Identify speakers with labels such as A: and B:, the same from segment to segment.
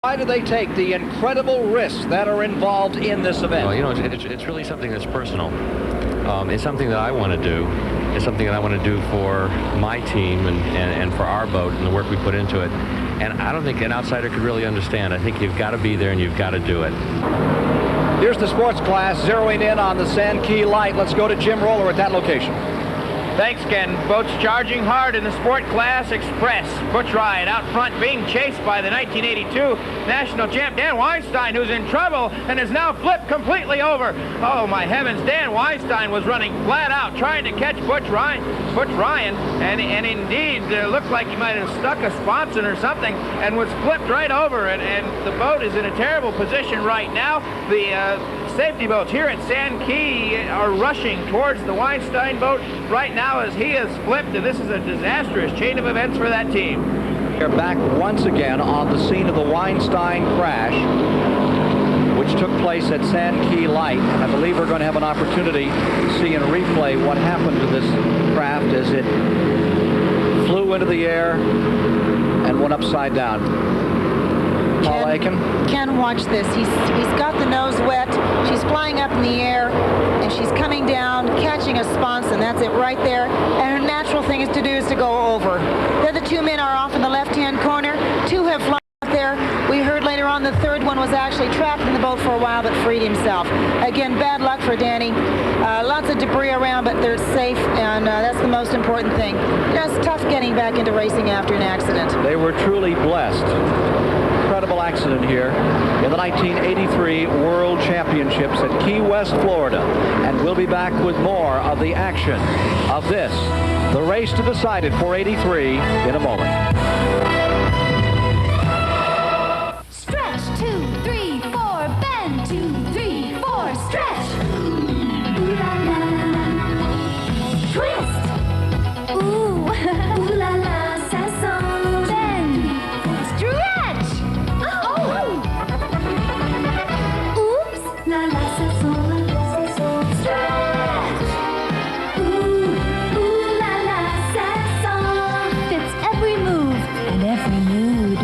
A: Why do they take the incredible risks that are involved in this event?
B: Well, you know, it's really something that's personal. It's something that I want to do. It's something that I want to do for my team and for our boat and the work we put into it. And I don't think an outsider could really understand. I think you've got to be there and you've got to do it.
A: Here's the sports class zeroing in on the Sand Key Light. Let's go to Jim Roller at that location.
C: Thanks, Ken. Boats charging hard in the Sport Class Express. Butch Ryan out front being chased by the 1982 national champ Dan Weinstein, who's in trouble and has now flipped completely over. Oh, my heavens. Dan Weinstein was running flat out trying to catch Butch Ryan, and indeed looked like he might have stuck a sponson or something and was flipped right over. And the boat is in a terrible position right now. The safety boats here at Sand Key are rushing towards the Weinstein boat right now as he is flipped, and this is a disastrous chain of events for that team.
A: We're back once again on the scene of the Weinstein crash, which took place at Sand Key Light, and I believe we're going to have an opportunity to see in replay what happened to this craft as it flew into the air and went upside down. Paul Aiken.
D: Ken, watch this. He's got the nose wet. She's flying up in the air, and she's coming down, catching a sponson. That's it right there. And her natural thing is to do is to go over. The other two men are off in the left-hand corner. Two have flown up there. We heard later on the third one was actually trapped in the boat for a while, but freed himself. Again, bad luck for Danny. Lots of debris around, but they're safe, and that's the most important thing. It's tough getting back into racing after an accident.
A: They were truly blessed. Incredible accident here in the 1983 World Championships at Key West, Florida. And we'll be back with more of the action of this, the race to decide it for 83 in a moment.
E: Stretch, 2, 3, 4, bend, 2, 3, 4, stretch. Ooh la la. Twist. Ooh, ooh la la, sasson. Bend. Stretch. Oh. Oops, la la, sasson. Stretch. Ooh la la, sasson. Fits every move and every mood.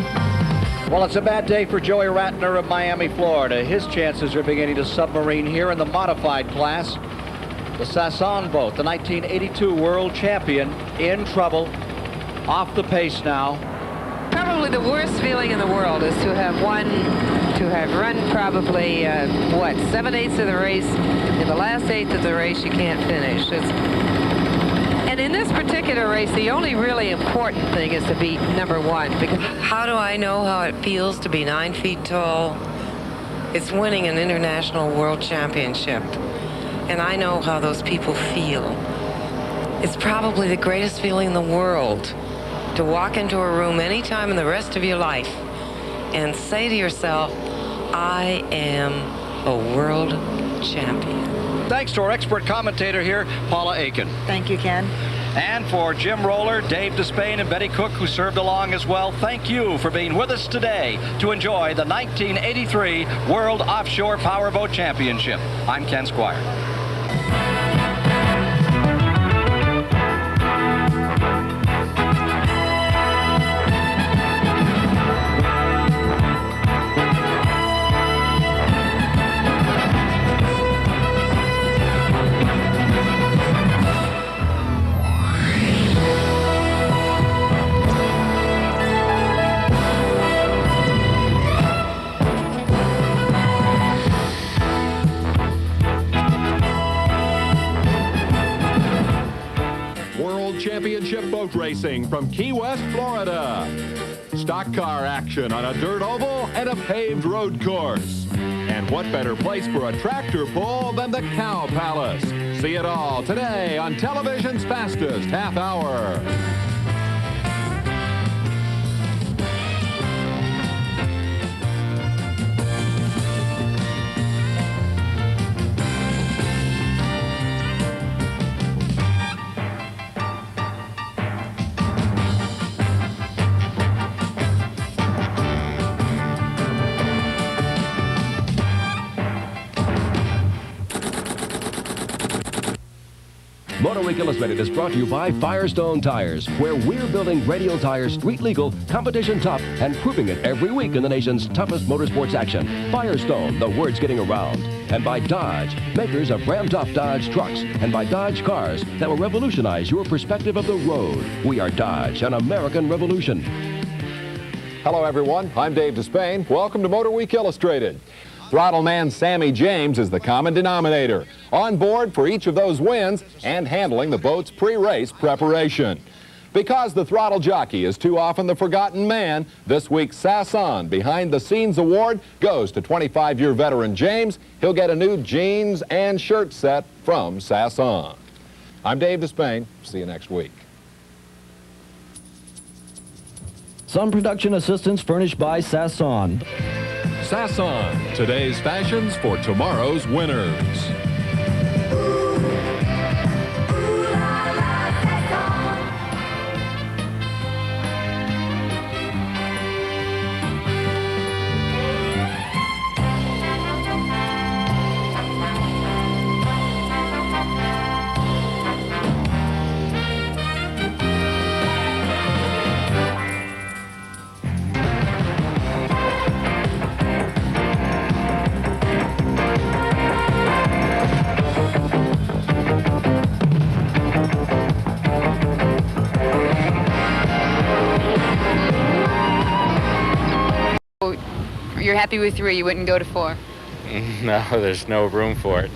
A: Well, it's a bad day for Joey Ratner of Miami, Florida. His chances are beginning to submarine here in the modified class. The Sasson boat, the 1982 world champion, in trouble, off the pace now.
F: Probably the worst feeling in the world is to have run probably, 7/8 of the race. In the last eighth of the race, you can't finish. And in this particular race, the only really important thing is to be number one. Because how do I know how it feels to be 9 feet tall? It's winning an international world championship. And I know how those people feel. It's probably the greatest feeling in the world to walk into a room any time in the rest of your life and say to yourself, I am a world champion.
A: Thanks to our expert commentator here, Paula Aiken.
D: Thank you, Ken.
A: And for Jim Roller, Dave Despain, and Betty Cook, who served along as well, thank you for being with us today to enjoy the 1983 World Offshore Powerboat Championship. I'm Ken Squire.
G: Championship boat racing from Key West, Florida. Stock car action on a dirt oval and a paved road course. And what better place for a tractor pull than the Cow Palace? See it all today on television's fastest half hour.
H: Motor Week Illustrated is brought to you by Firestone Tires, where we're building radial tires street legal, competition tough, and proving it every week in the nation's toughest motorsports action. Firestone, the word's getting around. And by Dodge, makers of Ram-top Dodge trucks, and by Dodge cars that will revolutionize your perspective of the road. We are Dodge, an American revolution.
G: Hello, everyone. I'm Dave Despain. Welcome to Motor Week Illustrated. Thorttleman Sammy James is the common denominator, on board for each of those wins and handling the boat's pre-race preparation. Because the throttle jockey is too often the forgotten man, this week's Sasson Behind the Scenes Award goes to 25-year veteran James. He'll get a new jeans and shirt set from Sasson. I'm Dave Despain. See you next week.
I: Some production assistance furnished by Sasson.
G: Sasson, today's fashions for tomorrow's winners.
J: You're happy with 3, you wouldn't go to 4.
B: No, there's no room for it.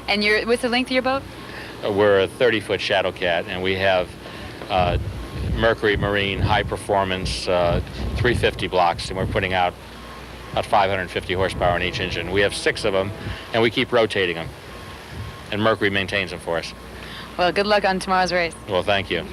J: And what's the length of your boat?
B: We're a 30-foot Shadow Cat, and we have Mercury Marine high performance 350 blocks, and we're putting out about 550 horsepower in each engine. We have 6 of them, and we keep rotating them, and Mercury maintains them for us.
J: Well, good luck on tomorrow's race.
B: Well, thank you.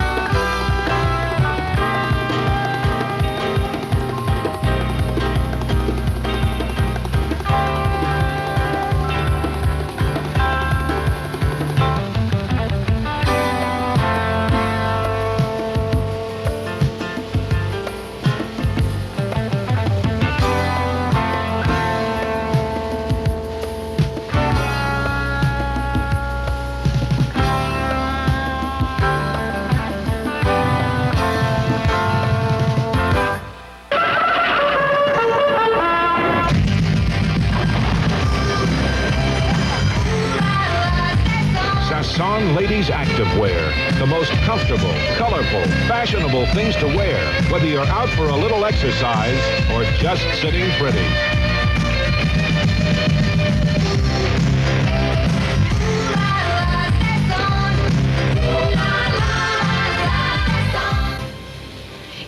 K: Sasson Ladies Activewear, the most comfortable, colorful, fashionable things to wear, whether you're out for a little exercise or just sitting pretty.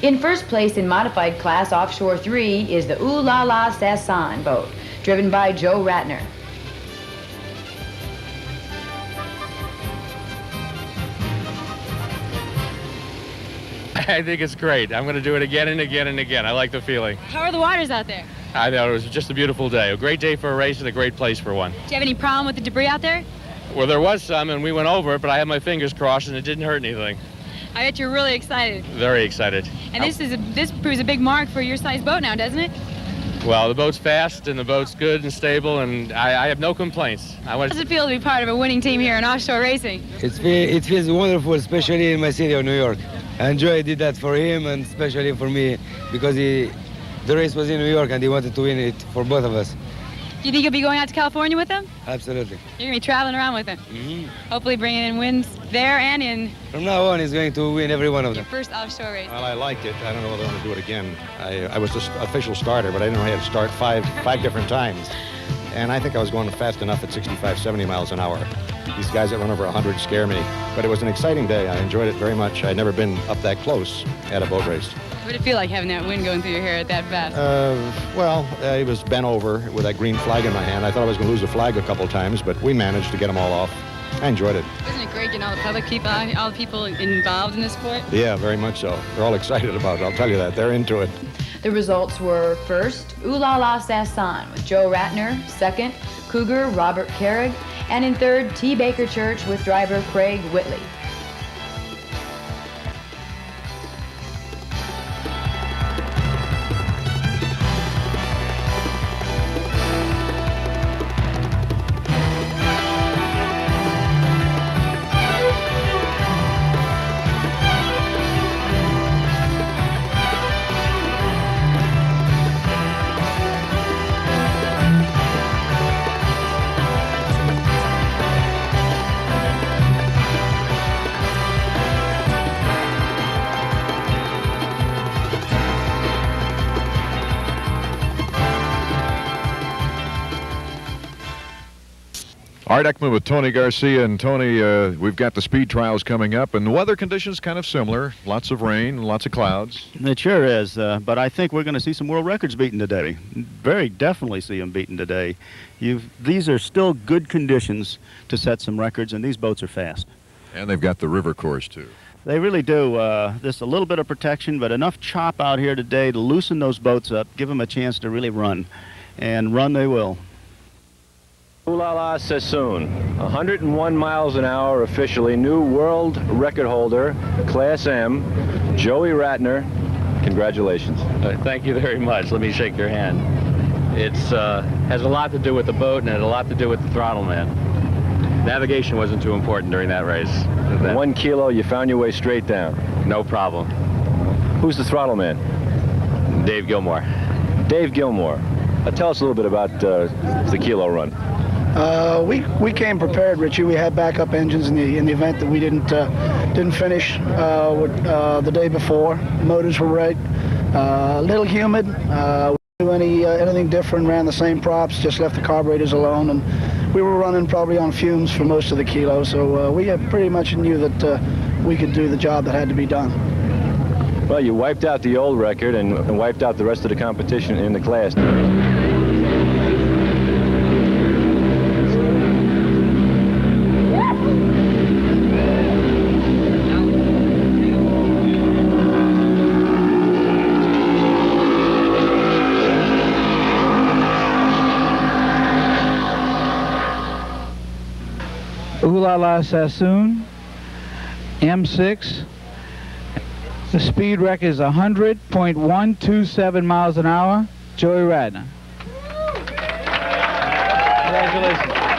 J: In first place in modified class offshore 3 is the Ooh La La Sasson boat, driven by Joe Ratner.
B: I think it's great. I'm going to do it again and again and again. I like the feeling.
L: How are the waters out there?
B: I thought it was just a beautiful day. A great day for a race and a great place for one.
L: Do you have any problem with the debris out there?
B: Well, there was some, and we went over it, but I had my fingers crossed, and it didn't hurt anything.
L: I bet you're really excited.
B: Very excited.
L: And this proves a big mark for your size boat now, doesn't it?
B: Well, the boat's fast, and the boat's good and stable, and I have no complaints.
L: How does it feel to be part of a winning team here in offshore racing?
M: It feels wonderful, especially in my city of New York. And Joey did that for him and especially for me because the race was in New York and he wanted to win it for both of us.
L: Do you think you'll be going out to California with them?
M: Absolutely.
L: You're going to be traveling around with them?
M: Mm-hmm.
L: Hopefully bringing in wins there and in...
M: From now on, he's going to win every one of them.
L: Your first offshore race.
N: Well, I liked it. I don't know whether I want to do it again. I was the official starter, but I didn't know I had to start five different times. And I think I was going fast enough at 65, 70 miles an hour. These guys that run over 100 scare me. But it was an exciting day. I enjoyed it very much. I'd never been up that close at a boat race.
L: What did it feel like having that wind going through your hair at that fast?
N: He was bent over with that green flag in my hand. I thought I was going to lose the flag a couple of times, but we managed to get them all off. I enjoyed it.
L: Isn't it great getting all the public people, all the people involved in this sport?
N: Yeah, very much so. They're all excited about it. I'll tell you that. They're into it.
J: The results were first, Ooh La La Sasson with Joe Ratner, second, Cougar Robert Carrig, and in third, T. Baker Church with driver Craig Whitley.
O: Art Ekman with Tony Garcia. And Tony, we've got the speed trials coming up, and the weather conditions kind of similar. Lots of rain, lots of clouds.
P: It sure is, but I think we're going to see some world records beaten today. Very definitely see them beaten today. These are still good conditions to set some records, and these boats are fast.
O: And they've got the river course, too.
P: They really do. Just a little bit of protection, but enough chop out here today to loosen those boats up, give them a chance to really run. And run they will.
Q: Ooh La La Sassoon, 101 miles an hour officially, new world record holder, Class M, Joey Ratner. Congratulations.
B: Thank you very much. Let me shake your hand. It has a lot to do with the boat and it had a lot to do with the Thorttleman. Navigation wasn't too important during that race.
Q: 1 kilo, you found your way straight down.
B: No problem.
Q: Who's the Thorttleman?
B: Dave Gillmore.
Q: Dave Gillmore. Tell us a little bit about the kilo run.
R: We came prepared, Richie. We had backup engines in the event that we didn't finish the day before. Motors were right. A little humid. We didn't do anything different. Ran the same props. Just left the carburetors alone, and we were running probably on fumes for most of the kilo. So we pretty much knew that we could do the job that had to be done.
Q: Well, you wiped out the old record and wiped out the rest of the competition in the class.
S: Ooh La La Sassoon, M6. The speed record is 100.127 miles an hour. Joey Ratner. Congratulations.